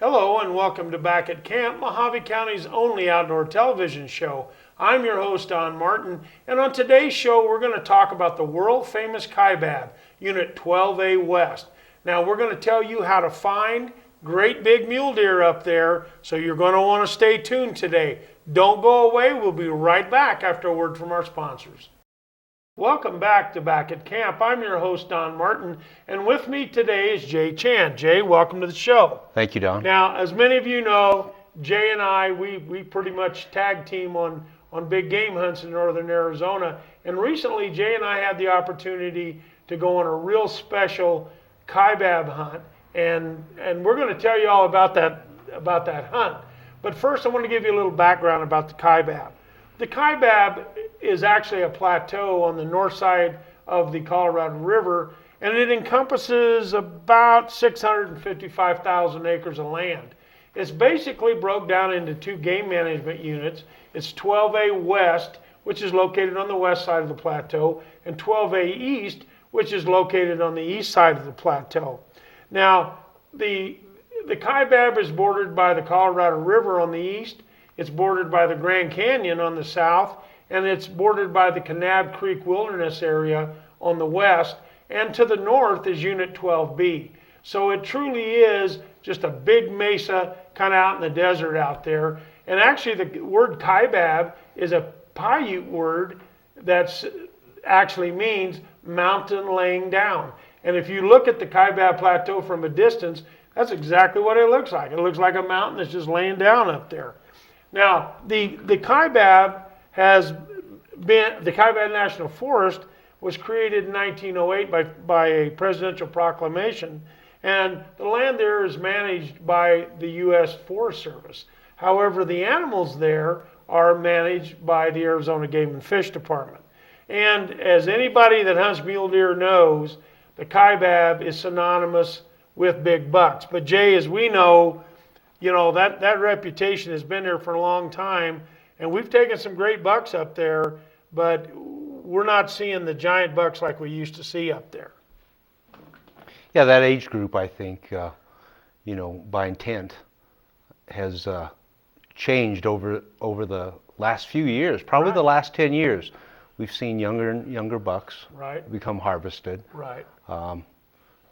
Hello and welcome to Back at Camp, Mojave County's only outdoor television show. I'm your host, Don Martin, and on today's show we're going to talk about the world famous Kaibab, Unit 12A West. Now we're going to tell you how to find great big mule deer up there, so you're going to want to stay tuned today. Don't go away, we'll be right back after a word from our sponsors. Welcome back to Back at Camp. I'm your host, Don Martin, and with me today is Jay Chan. Jay, welcome to the show. Thank you, Don. Now, as many of you know, Jay and I, we pretty much tag team on big game hunts in northern Arizona. And recently, Jay and I had the opportunity to go on a real special Kaibab hunt. And we're going to tell you all about that hunt. But first, I want to give you a little background about the Kaibab. The Kaibab is actually a plateau on the north side of the Colorado River, and it encompasses about 655,000 acres of land. It's basically broke down into two game management units. It's 12A West, which is located on the west side of the plateau, and 12A East, which is located on the east side of the plateau. Now, the Kaibab is bordered by the Colorado River on the east. It's bordered by the Grand Canyon on the south, and it's bordered by the Kanab Creek Wilderness area on the west, and to the north is Unit 12B. So it truly is just a big mesa kind of out in the desert out there. And actually the word Kaibab is a Paiute word that actually means mountain laying down. And if you look at the Kaibab Plateau from a distance, that's exactly what it looks like. It looks like a mountain that's just laying down up there. Now, the Kaibab the Kaibab National Forest was created in 1908 by a presidential proclamation, and the land there is managed by the U.S. Forest Service. However, the animals there are managed by the Arizona Game and Fish Department. And as anybody that hunts mule deer knows, the Kaibab is synonymous with big bucks. But Jay, as we know, that reputation has been there for a long time, and we've taken some great bucks up there, but we're not seeing the giant bucks like we used to see up there. Yeah, that age group, I think, by intent, has changed over the last few years, probably the last 10 years. We've seen younger and younger bucks become harvested. Right.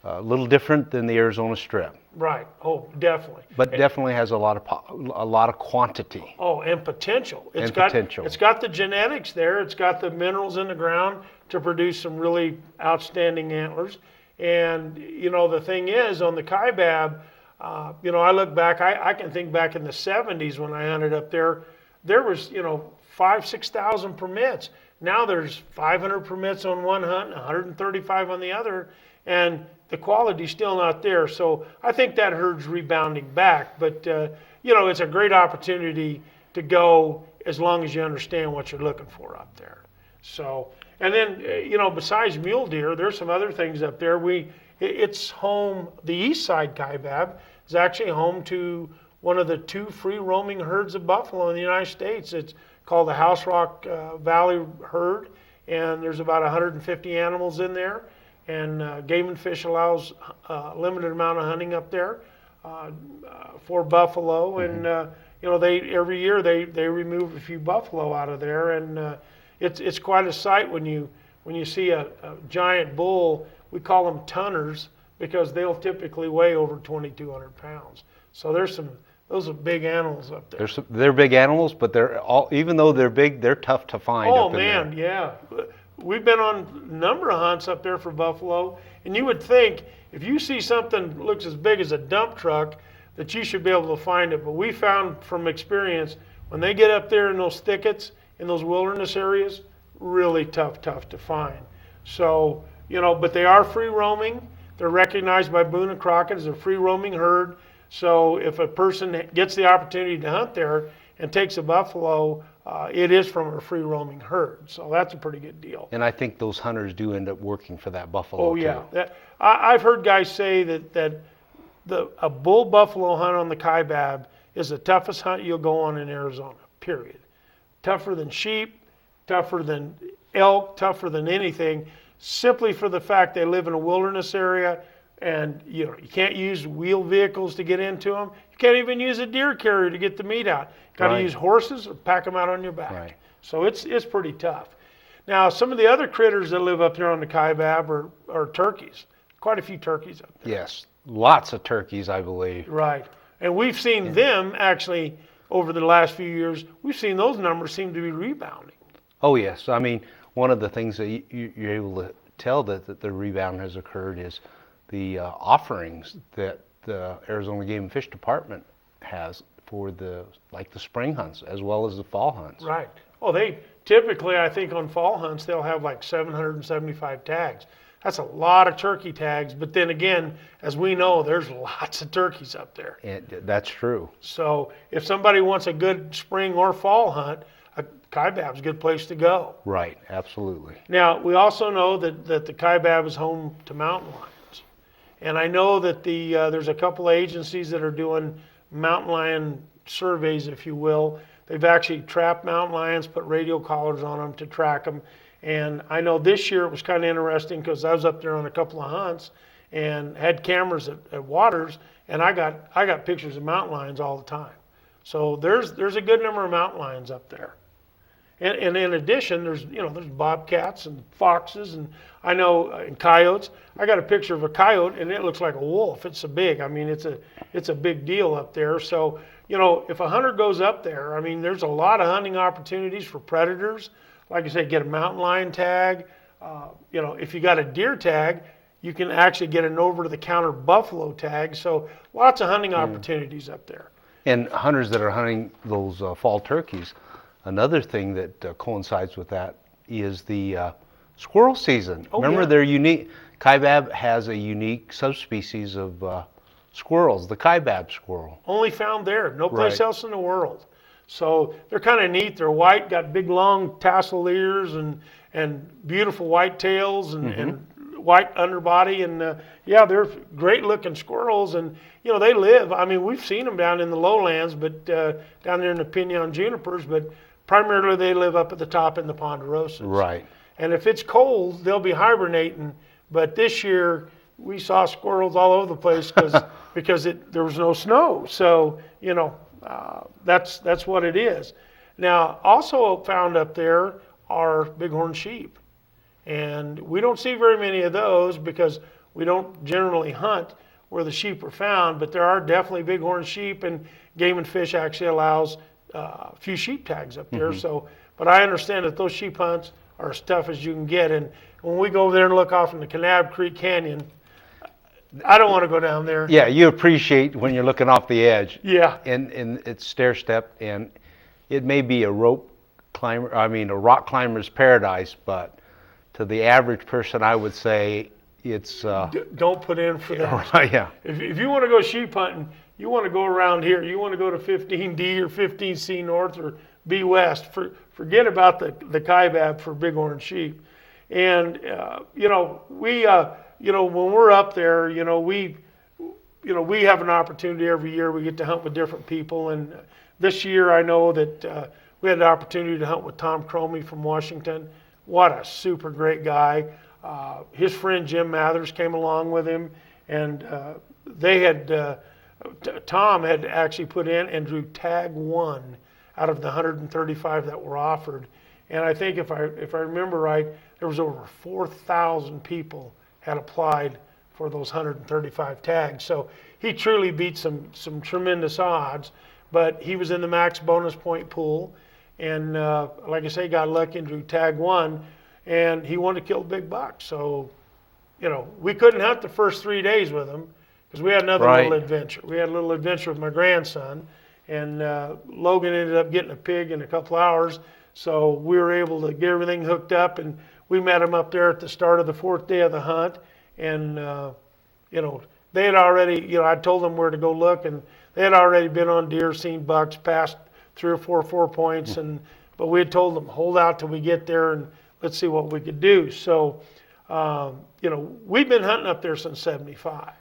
A little different than the Arizona Strip. Right. Oh, definitely. But definitely has a lot of quantity. Oh, and potential. It's got the genetics there. It's got the minerals in the ground to produce some really outstanding antlers. And the thing is, on the Kaibab, I look back. I can think back in the 70s when I hunted up there. There was 5,000-6,000 permits. Now there's 500 permits on one hunt, and 135 on the other, and the quality's still not there. So I think that herd's rebounding back. But it's a great opportunity to go as long as you understand what you're looking for up there. So, and then besides mule deer, there's some other things up there. It's home. The east side Kaibab is actually home to one of the two free roaming herds of buffalo in the United States. It's called the House Rock Valley herd, and there's about 150 animals in there. And Game and Fish allows a limited amount of hunting up there for buffalo. Mm-hmm. And they every year they remove a few buffalo out of there, and it's quite a sight when you see a giant bull. We call them tunners because they'll typically weigh over 2,200 pounds. So those are big animals up there. They're big animals, but even though they're big, they're tough to find. Oh man, yeah. We've been on a number of hunts up there for buffalo, and you would think if you see something that looks as big as a dump truck that you should be able to find it. But we found from experience, when they get up there in those thickets, in those wilderness areas, really tough to find. So, but they are free roaming. They're recognized by Boone and Crockett as a free roaming herd. So if a person gets the opportunity to hunt there and takes a buffalo, it is from a free roaming herd. So that's a pretty good deal. And I think those hunters do end up working for that buffalo. Oh yeah. I've heard guys say that a bull buffalo hunt on the Kaibab is the toughest hunt you'll go on in Arizona, period. Tougher than sheep, tougher than elk, tougher than anything, simply for the fact they live in a wilderness area and you know you can't use wheeled vehicles to get into them. You can't even use a deer carrier to get the meat out. Got to Right. use horses or pack them out on your back. Right. So it's pretty tough. Now some of the other critters that live up there on the Kaibab are turkeys. Quite a few turkeys up there. Yes, lots of turkeys, I believe. Right. And we've seen them actually over the last few years. We've seen those numbers seem to be rebounding. Oh yes, I mean one of the things that you're able to tell that the rebound has occurred is the offerings that the Arizona Game and Fish Department has for the spring hunts as well as the fall hunts. Right. Well, they typically, I think on fall hunts, they'll have like 775 tags. That's a lot of turkey tags. But then again, as we know, there's lots of turkeys up there. And that's true. So if somebody wants a good spring or fall hunt, a Kaibab's a good place to go. Right, absolutely. Now, we also know that the Kaibab is home to mountain lions. And I know that there's a couple of agencies that are doing mountain lion surveys, if you will. They've actually trapped mountain lions, put radio collars on them to track them. And I know this year it was kind of interesting because I was up there on a couple of hunts and had cameras at waters, and I got pictures of mountain lions all the time. So there's a good number of mountain lions up there. And in addition, there's bobcats and foxes, and I know and coyotes. I got a picture of a coyote, and it looks like a wolf. It's so big. I mean, it's a big deal up there. So if a hunter goes up there, I mean, there's a lot of hunting opportunities for predators. Like I said, get a mountain lion tag. If you got a deer tag, you can actually get an over-the-counter buffalo tag. So lots of hunting opportunities up there. And hunters that are hunting those fall turkeys, another thing that coincides with that is the squirrel season. Oh, Remember, yeah. they're unique. Kaibab has a unique subspecies of squirrels, the Kaibab squirrel. Only found there, no place Right. else in the world. So they're kind of neat. They're white, got big long tassel ears and beautiful white tails and white underbody. And they're great looking squirrels. And they live. I mean, we've seen them down in the lowlands, but down there in the pinon junipers. But primarily they live up at the top in the ponderosas. Right. And if it's cold, they'll be hibernating. But this year we saw squirrels all over the place because there was no snow. So that's what it is. Now, also found up there are bighorn sheep. And we don't see very many of those because we don't generally hunt where the sheep are found, but there are definitely bighorn sheep, and Game and Fish actually allows a few sheep tags up there. So, but I understand that those sheep hunts are as tough as you can get. And when we go over there and look off in the Kanab Creek Canyon, I don't want to go down there. Yeah, you appreciate when you're looking off the edge. Yeah. And it's stair step, and it may be a rock climber's paradise, but to the average person, I would say it's. Don't put in for that. Yeah. If you want to go sheep hunting, you want to go around here. You want to go to 15D or 15C North or B West. Forget about the Kaibab for bighorn sheep. And when we're up there, we have an opportunity every year. We get to hunt with different people, and this year I know that we had the opportunity to hunt with Tom Cromie from Washington. What a super great guy! His friend Jim Mathers came along with him, and Tom had actually put in and drew tag 1 out of the 135 that were offered. And I think if I remember right, there was over 4,000 people had applied for those 135 tags. So he truly beat some tremendous odds, but he was in the max bonus point pool. And like I say, got lucky and drew tag 1, and he wanted to kill a big buck. So, we couldn't hunt the first 3 days with him because we had another little adventure. We had a little adventure with my grandson, and Logan ended up getting a pig in a couple hours. So we were able to get everything hooked up, and we met him up there at the start of the 4th day of the hunt. And, they had already, I told them where to go look, and they had already been on deer, seen bucks, passed 3 or 4 points. But we had told them, hold out till we get there and let's see what we could do. So, we've been hunting up there since '75.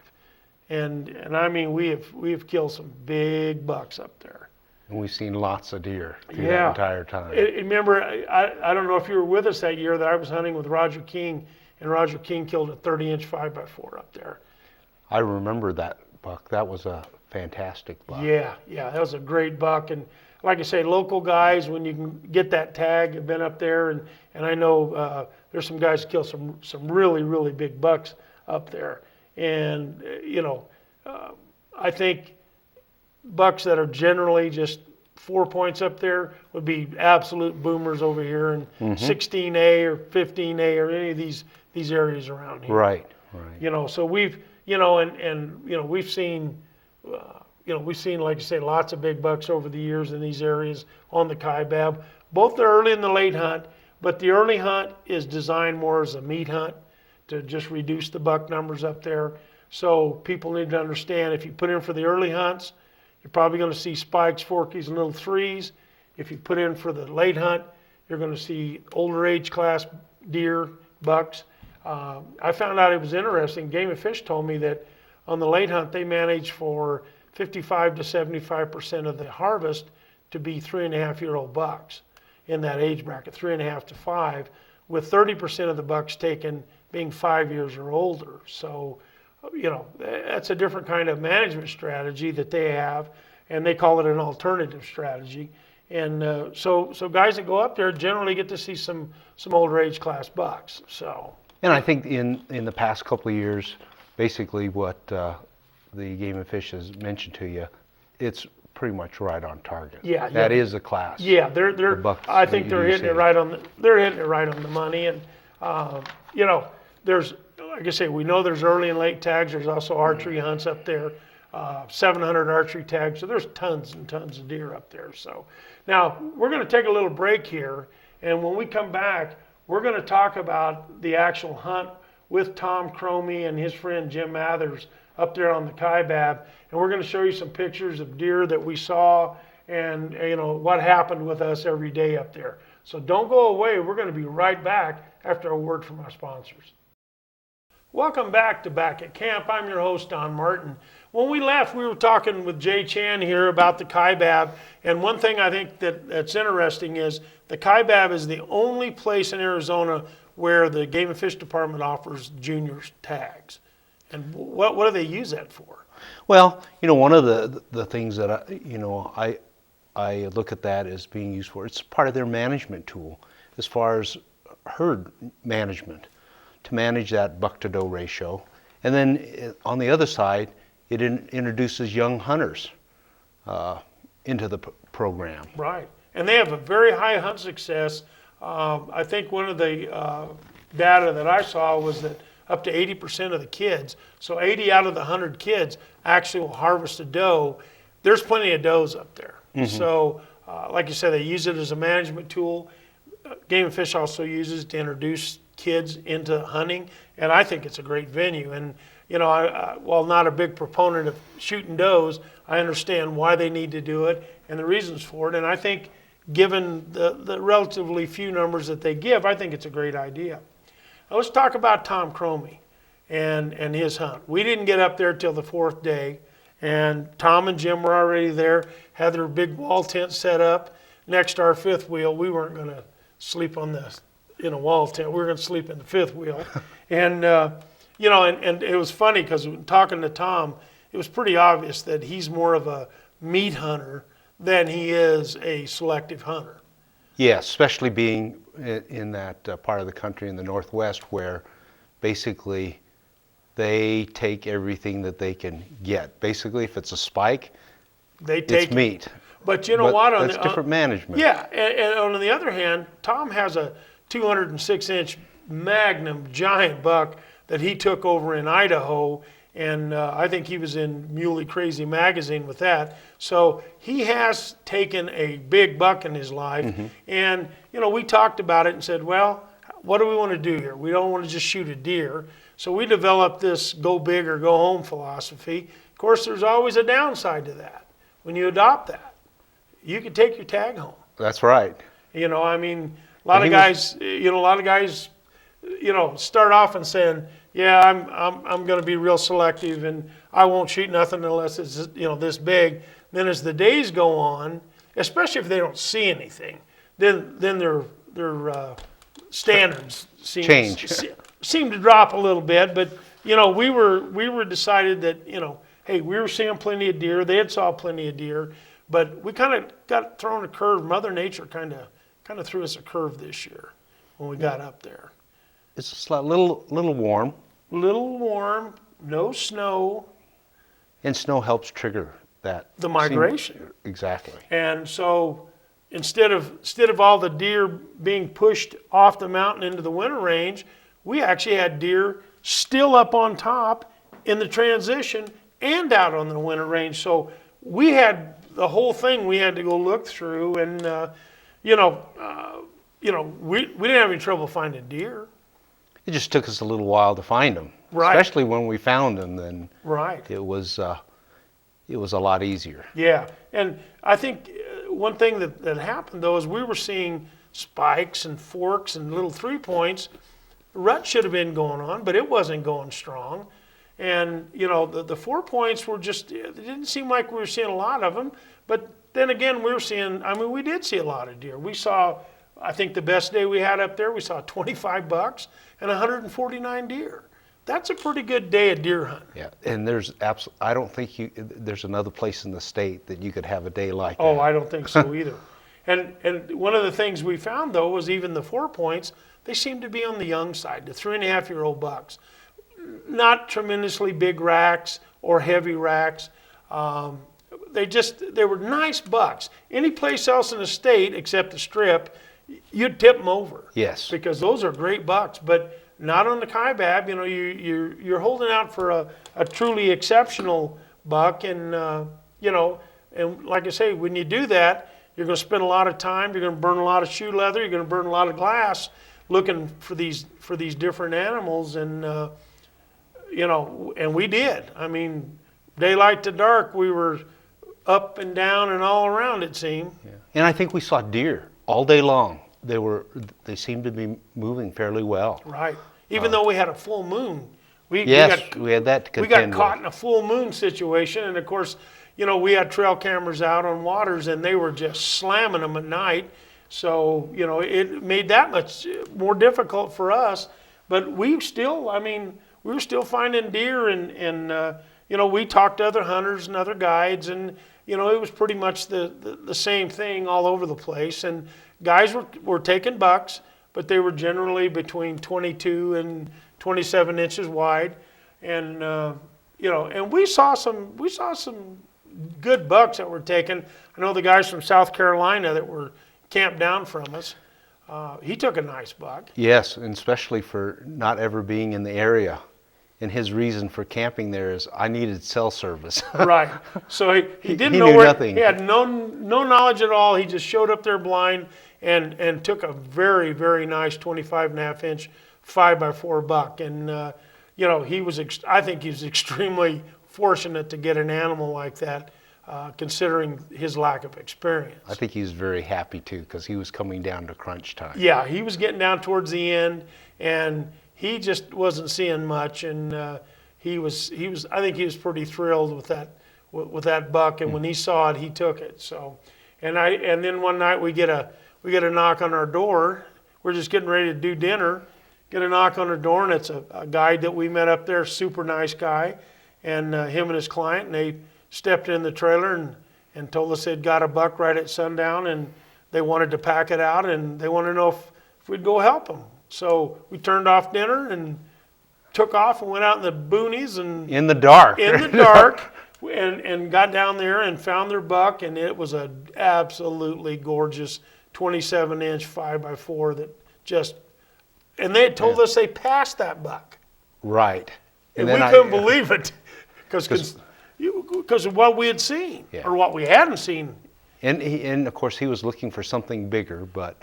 And I mean, we have killed some big bucks up there. And we've seen lots of deer through that entire time. Remember, I don't know if you were with us that year that I was hunting with Roger King, and Roger King killed a 30-inch 5x4 up there. I remember that buck. That was a fantastic buck. Yeah, that was a great buck. And like I say, local guys, when you can get that tag, have been up there, and I know there's some guys that kill some really, really big bucks up there. And, I think bucks that are generally just 4 points up there would be absolute boomers over here in 16A or 15A or any of these areas around here. Right. So we've, we've seen, like I say, lots of big bucks over the years in these areas on the Kaibab, both the early and the late hunt. But the early hunt is designed more as a meat hunt to just reduce the buck numbers up there. So people need to understand, if you put in for the early hunts, you're probably going to see spikes, forkies, and little threes. If you put in for the late hunt, you're going to see older age class deer, bucks. I found out it was interesting. Game and Fish told me that on the late hunt, they manage for 55 to 75% of the harvest to be 3.5-year-old bucks in that age bracket, 3.5 to 5, with 30% of the bucks taken being 5 years or older. So, that's a different kind of management strategy that they have, and they call it an alternative strategy. And so guys that go up there generally get to see some older age class bucks. So. And I think in the past couple of years, basically what the Game and Fish has mentioned to you, it's pretty much right on target. Yeah, that is the class. Yeah, they're. I think they're hitting it right on the money, and there's, like I say, we know there's early and late tags. There's also archery hunts up there, 700 archery tags. So there's tons and tons of deer up there. So now we're going to take a little break here, and when we come back, we're going to talk about the actual hunt with Tom Cromie and his friend Jim Mathers up there on the Kaibab, and we're going to show you some pictures of deer that we saw and what happened with us every day up there. So don't go away. We're going to be right back after a word from our sponsors. Welcome back to Back at Camp. I'm your host, Don Martin. When we left, we were talking with Jay Chan here about the Kaibab, and one thing I think that's interesting is the Kaibab is the only place in Arizona where the Game and Fish Department offers junior tags. And what do they use that for? Well, one of the things that I look at that as being used for, it's part of their management tool as far as herd management, to manage that buck to doe ratio. And then on the other side, it introduces young hunters into the program. Right. And they have a very high hunt success. I think one of the data that I saw was that up to 80% of the kids, so 80 out of the 100 kids actually will harvest a doe. There's plenty of does up there. So like you said, they use it as a management tool. Game and Fish also uses it to introduce kids into hunting, and I think it's a great venue. And while not a big proponent of shooting does, I understand why they need to do it and the reasons for it. And I think, given the relatively few numbers that they give, I think it's a great idea. Now let's talk about Tom Cromie and his hunt. We didn't get up there till the 4th day, and Tom and Jim were already there, had their big wall tent set up next to our 5th wheel. We weren't going to sleep on the wall tent. We were going to sleep in the 5th wheel. And and it was funny because talking to Tom, it was pretty obvious that he's more of a meat hunter than he is a selective hunter. Yeah, especially being in that part of the country in the Northwest where basically they take everything that they can get. Basically, if it's a spike, it's meat. But you know what? That's different management. Yeah, and on the other hand, Tom has a 206-inch Magnum giant buck that he took over in Idaho, and I think he was in Muley Crazy magazine with that. So he has taken a big buck in his life, and we talked about it and said, well, what do we want to do here? We don't want to just shoot a deer. So we developed this go big or go home philosophy. Of course, there's always a downside to that. When you adopt that, you can take your tag home. That's right. A lot of guys start off and saying, yeah, I'm going to be real selective and I won't shoot nothing unless it's this big. Then as the days go on, especially if they don't see anything, then their standards seem to drop a little bit. But we were decided that, hey, we were seeing plenty of deer. They had saw plenty of deer, but we kind of got thrown a curve. Mother Nature kind of threw us a curve this year when we got up there. It's just a little warm. Little warm, no snow. And snow helps trigger that. The migration. Exactly. And so instead of all the deer being pushed off the mountain into the winter range, we actually had deer still up on top in the transition and out on the winter range. So we had the whole thing we had to go look through, and we didn't have any trouble finding deer. It just took us a little while to find them, Right. Especially when we found them. Then Right. it was a lot easier. Yeah, and I think one thing that happened though is we were seeing spikes and forks and little 3-points. Rut should have been going on, but it wasn't going strong. And the 4-points were just, it didn't seem like we were seeing a lot of them. But then again, we did see a lot of deer. We saw, I think the best day we had up there, we saw 25 bucks and 149 deer. That's a pretty good day of deer hunting. Yeah, and I don't think there's another place in the state that you could have a day like that. Oh, I don't think so either. And one of the things we found though was even the 4-points, they seem to be on the young side, the 3.5-year-old bucks. Not tremendously big racks or heavy racks. They were nice bucks. Any place else in the state except the Strip, you'd tip them over. Yes. Because those are great bucks, but not on the Kaibab. You're holding out for a truly exceptional buck, and and like I say, when you do that, you're going to spend a lot of time. You're going to burn a lot of shoe leather. You're going to burn a lot of glass looking for these different animals, and and we did. I mean, daylight to dark, we were up and down and all around, it seemed. Yeah. And I think we saw deer all day long. They seemed to be moving fairly well. Right. Even though we had a full moon. We had that to contend with. We got caught with. in a full moon situation, and of course, we had trail cameras out on waters, and they were just slamming them at night. So, it made that much more difficult for us. But we were still finding deer, and we talked to other hunters and other guides, and it was pretty much the same thing all over the place. And guys were taking bucks, but they were generally between 22 and 27 inches wide, and and we saw some good bucks that were taken. I know the guys from South Carolina that were camped down from us. He took a nice buck. Yes, and especially for not ever being in the area. And his reason for camping there is, I needed cell service. Right. So he didn't he know knew where. nothing. He had no knowledge at all. He just showed up there blind and took a very, very nice 25.5-inch 5x4 buck. And I think he was extremely fortunate to get an animal like that, considering his lack of experience. I think he was very happy too, because he was coming down to crunch time. Yeah, he was getting down towards the end, and he just wasn't seeing much, and I think he was pretty thrilled with that buck, and when he saw it, he took it. So, and then one night we get a knock on our door. We're just getting ready to do dinner. Get a knock on our door, and it's a guide that we met up there, super nice guy, and him and his client, and they stepped in the trailer and told us they'd got a buck right at sundown, and they wanted to pack it out, and they wanted to know if we'd go help them. So we turned off dinner and took off and went out in the boonies and in the dark, and got down there and found their buck, and it was an absolutely gorgeous 27-inch 5x4 that just, and they had told us they passed that buck. Right. And we couldn't believe it because of what we had seen, or what we hadn't seen. And of course he was looking for something bigger, but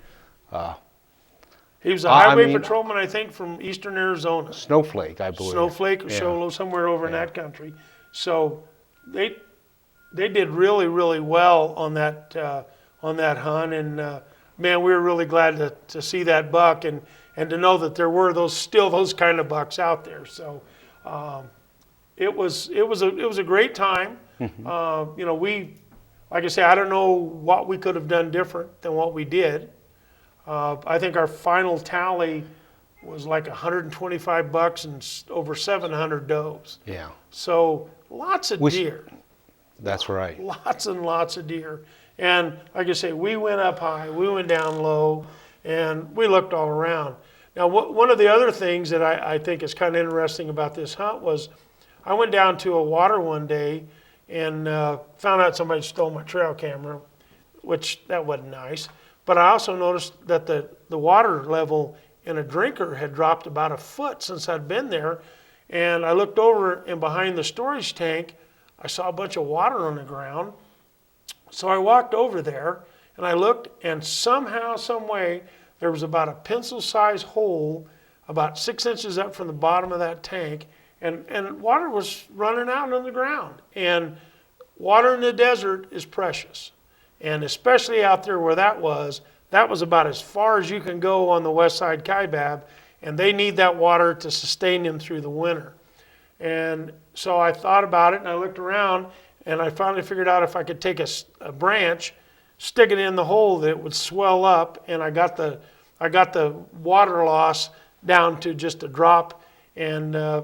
he was a highway patrolman, I think, from eastern Arizona. Snowflake, I believe. Snowflake or Sholo, somewhere over in that country. So they did really, really well on that hunt, and man, we were really glad to see that buck and to know that there were those kind of bucks out there. So it was a great time. We, like I say, I don't know what we could have done different than what we did. I think our final tally was like $125 and over 700 does. Yeah, So lots of deer. that's right. Lots and lots of deer. And like I say, we went up high, we went down low, and we looked all around. Now, one of the other things that I think is kind of interesting about this hunt was I went down to a water one day and found out somebody stole my trail camera, which that wasn't nice. But I also noticed that the water level in a drinker had dropped about a foot since I'd been there. And I looked over, and behind the storage tank, I saw a bunch of water on the ground. So I walked over there and I looked, and somehow, some way, there was about a pencil-sized hole about 6 inches up from the bottom of that tank, and water was running out on the ground. And water in the desert is precious. And especially out there where that was about as far as you can go on the west side Kaibab, and they need that water to sustain them through the winter. And so I thought about it, and I looked around, and I finally figured out if I could take a branch, stick it in the hole, that it would swell up, and I got the water loss down to just a drop. And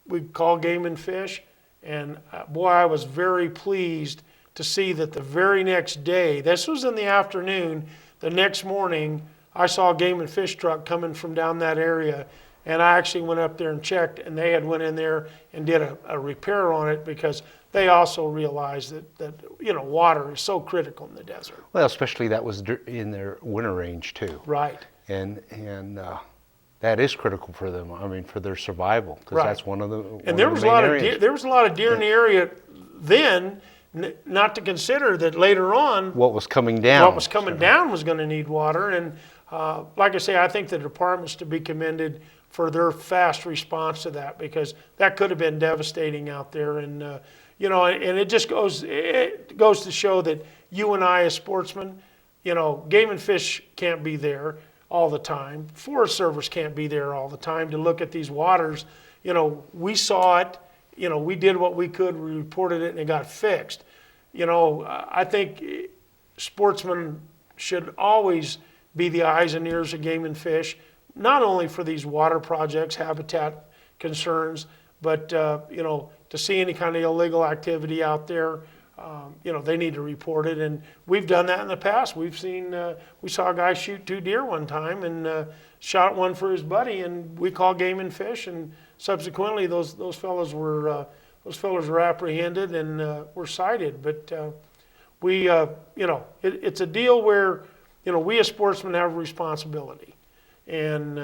we called Game and Fish, and boy, I was very pleased to see that the very next day, this was in the afternoon, the next morning, I saw a Game and Fish truck coming from down that area, and I actually went up there and checked, and they had went in there and did a repair on it, because they also realized that water is so critical in the desert. Well, especially that was in their winter range too. Right. And that is critical for them. I mean, for their survival, because Right. that's one of the And there was a lot of deer, there was a lot of deer in the area then, not to consider that later on what was coming down. what was coming down was going to need water. And like I say, I think the department's to be commended for their fast response to that, because that could have been devastating out there. And and it just goes to show that you and I as sportsmen, Game and Fish can't be there all the time. Forest Service can't be there all the time to look at these waters. We saw it. We did what we could. We reported it, and it got fixed. I think sportsmen should always be the eyes and ears of Game and Fish, not only for these water projects, habitat concerns, but to see any kind of illegal activity out there, they need to report it. And we've done that in the past. We saw a guy shoot 2 deer one time and shot one for his buddy, and we called Game and Fish, and subsequently those fellows were apprehended and were cited. But it's a deal where we as sportsmen have a responsibility, and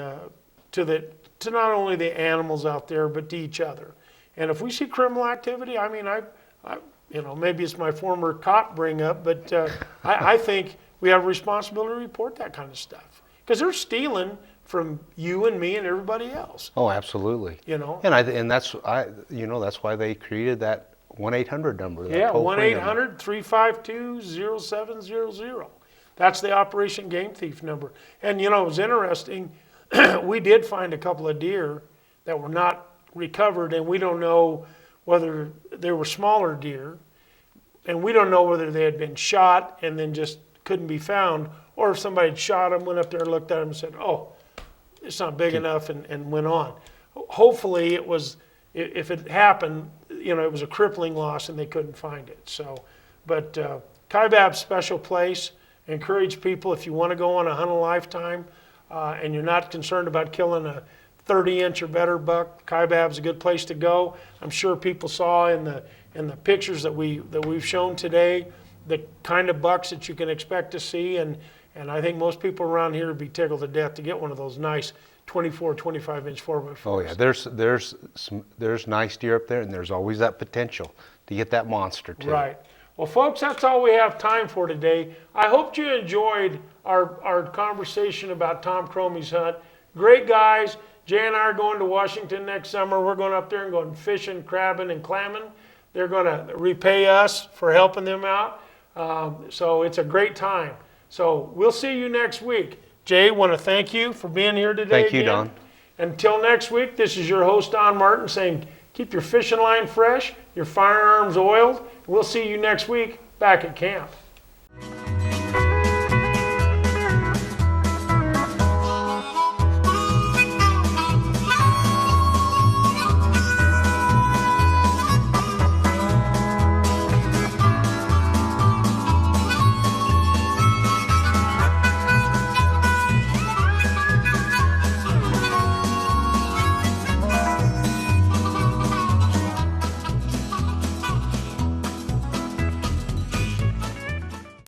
to not only the animals out there, but to each other. And if we see criminal activity, I mean, maybe it's my former cop bring up, but I think we have a responsibility to report that kind of stuff, because they're stealing from you and me and everybody else. Oh, absolutely. And that's why they created that 1-800 number. Yeah, 1-800-352-0700. That's the Operation Game Thief number. And it was interesting. We did find a couple of deer that were not recovered, and we don't know whether they were smaller deer, and we don't know whether they had been shot and then just couldn't be found, or if somebody had shot them, went up there and looked at them and said, "Oh, it's not big enough," and went on. Hopefully it was, if it happened, it was a crippling loss and they couldn't find it. So, but Kaibab's special place. Encourage people, if you want to go on a hunt a lifetime and you're not concerned about killing a 30-inch or better buck, Kaibab's a good place to go. I'm sure people saw in the pictures that we've shown today the kind of bucks that you can expect to see, and I think most people around here would be tickled to death to get one of those nice 24, 25-inch 4x4s. Oh yeah, there's nice deer up there, and there's always that potential to get that monster too. Right. Well, folks, that's all we have time for today. I hope you enjoyed our conversation about Tom Cromie's hunt. Great guys. Jay and I are going to Washington next summer. We're going up there and going fishing, crabbing, and clamming. They're going to repay us for helping them out. So it's a great time. So we'll see you next week. Jay, want to thank you for being here today. Thank you, again. Don. Until next week, this is your host, Don Martin, saying keep your fishing line fresh, your firearms oiled. We'll see you next week back at camp.